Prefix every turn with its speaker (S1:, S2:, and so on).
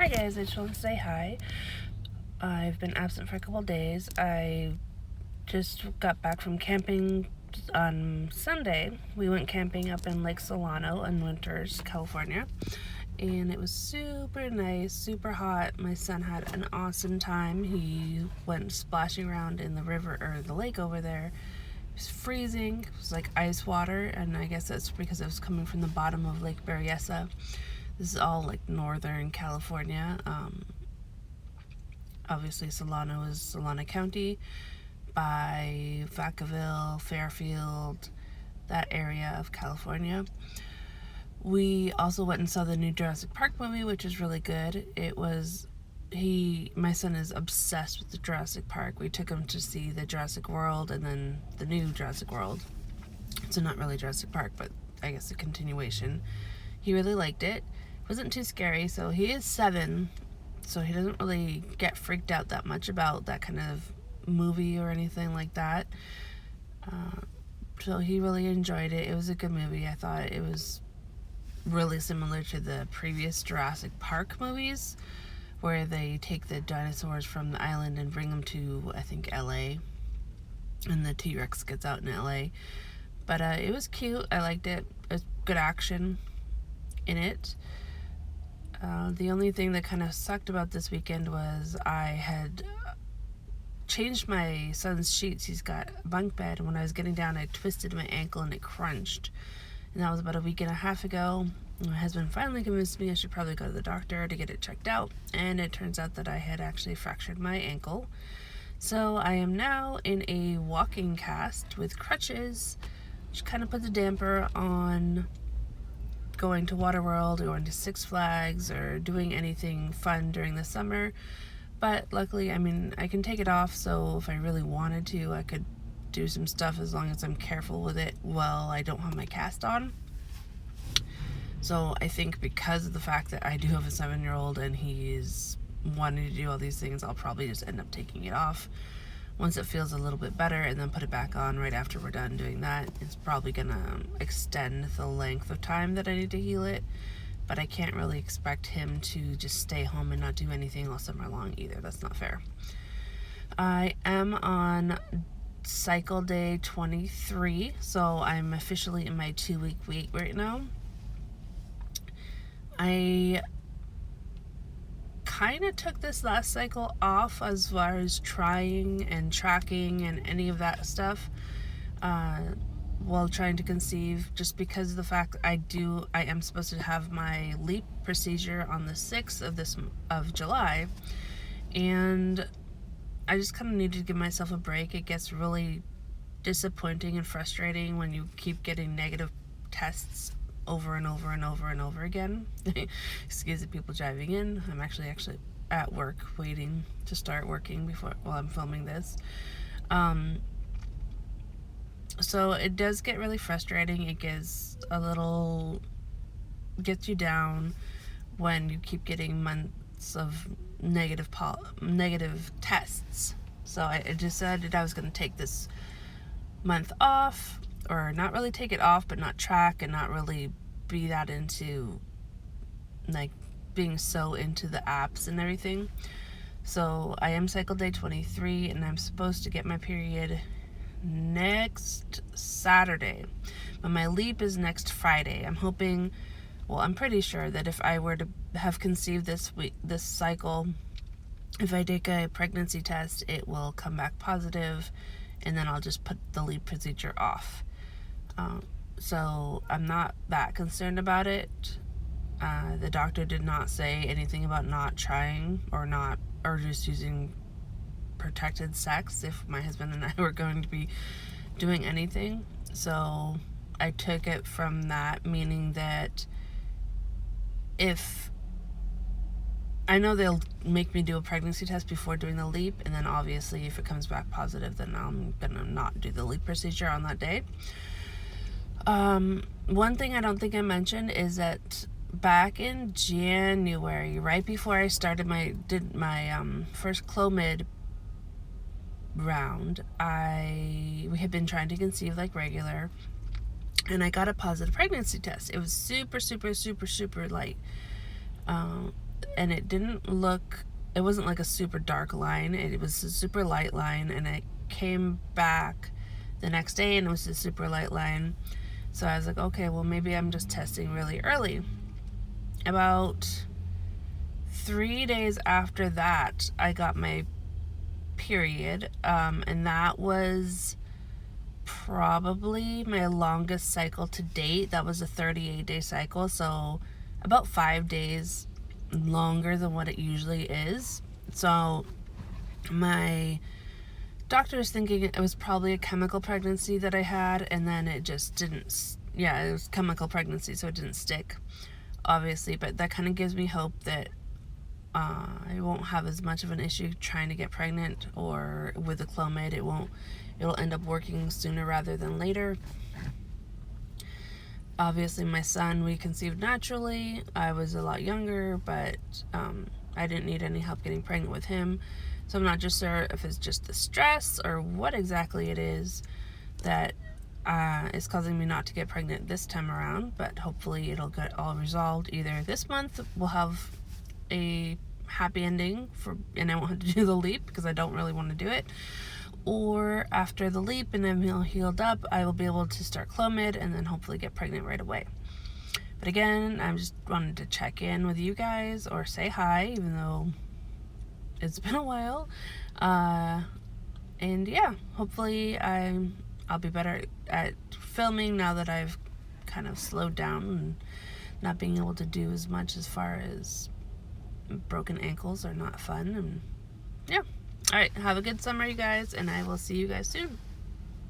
S1: Hi guys, I just want to say hi. I've been absent for a couple of days. I just got back from camping on Sunday. We went camping up in Lake Solano in Winters, California, and it was super nice, super hot. My son had an awesome time. He went splashing around in the river or the lake over there. It was freezing. It was like ice water, and I guess that's because it was coming from the bottom of Lake Berryessa. This is all like northern California. Obviously, Solano is Solano County by Vacaville, Fairfield, that area of California. We also went and saw the new Jurassic Park movie, which is really good. My son is obsessed with the Jurassic Park. We took him to see the Jurassic World and then the new Jurassic World. So not really Jurassic Park, but I guess a continuation. He really liked it. It wasn't too scary. So he is 7, so he doesn't really get freaked out that much about that kind of movie or anything like that. So he really enjoyed it. It was a good movie. I thought it was really similar to the previous Jurassic Park movies, where they take the dinosaurs from the island and bring them to, I think, LA, and the T-Rex gets out in LA. But it was cute. I liked it. It was good action in it. The only thing that kind of sucked about this weekend was I had changed my son's sheets. He's got a bunk bed, and when I was getting down, I twisted my ankle and it crunched. And that was about a week and a half ago. My husband finally convinced me I should probably go to the doctor to get it checked out, and it turns out that I had actually fractured my ankle. So I am now in a walking cast with crutches, which kind of puts a damper on going to Waterworld or going to Six Flags or doing anything fun during the summer. But luckily, I can take it off, so if I really wanted to, I could do some stuff as long as I'm careful with it while I don't have my cast on. So I think because of the fact that I do have a 7-year-old and he's wanting to do all these things, I'll probably just end up taking it off once it feels a little bit better, and then put it back on right after we're done doing that. It's probably gonna extend the length of time that I need to heal it, but I can't really expect him to just stay home and not do anything all summer long either. That's not fair. I am on cycle day 23, so I'm officially in my 2-week week right now. I kind of took this last cycle off as far as trying and tracking and any of that stuff while trying to conceive, just because of the fact I am supposed to have my LEEP procedure on the 6th of July, and I just kind of needed to give myself a break. It gets really disappointing and frustrating when you keep getting negative tests over and over and over and over again. Excuse the people driving in. I'm actually at work waiting to start working while I'm filming this. So it does get really frustrating. It gets you down when you keep getting months of negative tests. So I decided I was going to take this month off, or not really take it off, but not track and not really be that into like being so into the apps and everything. So I am cycle day 23, and I'm supposed to get my period next Saturday, but my LEEP is next Friday. I'm pretty sure that if I were to have conceived this cycle, if I take a pregnancy test, it will come back positive, and then I'll just put the LEEP procedure off. So I'm not that concerned about it. The doctor did not say anything about not trying or just using protected sex if my husband and I were going to be doing anything. So I took it from that, meaning that if I know they'll make me do a pregnancy test before doing the LEEP, and then obviously if it comes back positive, then I'm gonna not do the LEEP procedure on that day. One thing I don't think I mentioned is that back in January, right before I started my first Clomid round, we had been trying to conceive like regular, and I got a positive pregnancy test. It was super, super, super, super light. and it didn't look, it wasn't like a super dark line. It was a super light line, and it came back the next day and it was a super light line. So I was like, okay, well, maybe I'm just testing really early. About 3 days after that, I got my period, and that was probably my longest cycle to date. That was a 38-day cycle, so about 5 days longer than what it usually is. So my doctor was thinking it was probably a chemical pregnancy that I had, and then it just didn't. Yeah, it was chemical pregnancy, so it didn't stick, obviously, but that kind of gives me hope that I won't have as much of an issue trying to get pregnant, or with the Clomid, it'll end up working sooner rather than later. Obviously, my son, we conceived naturally. I was a lot younger, but I didn't need any help getting pregnant with him. So I'm not just sure if it's just the stress or what exactly it is that is causing me not to get pregnant this time around, but hopefully it'll get all resolved. Either this month we'll have a happy ending and I won't have to do the leap because I don't really want to do it, or after the leap and I'm healed up, I will be able to start Clomid and then hopefully get pregnant right away. But again, I just wanted to check in with you guys or say hi, even though it's been a while. And yeah, hopefully I'll be better at filming now that I've kind of slowed down and not being able to do as much as far as broken ankles are not fun. And yeah. All right, have a good summer, you guys, and I will see you guys soon.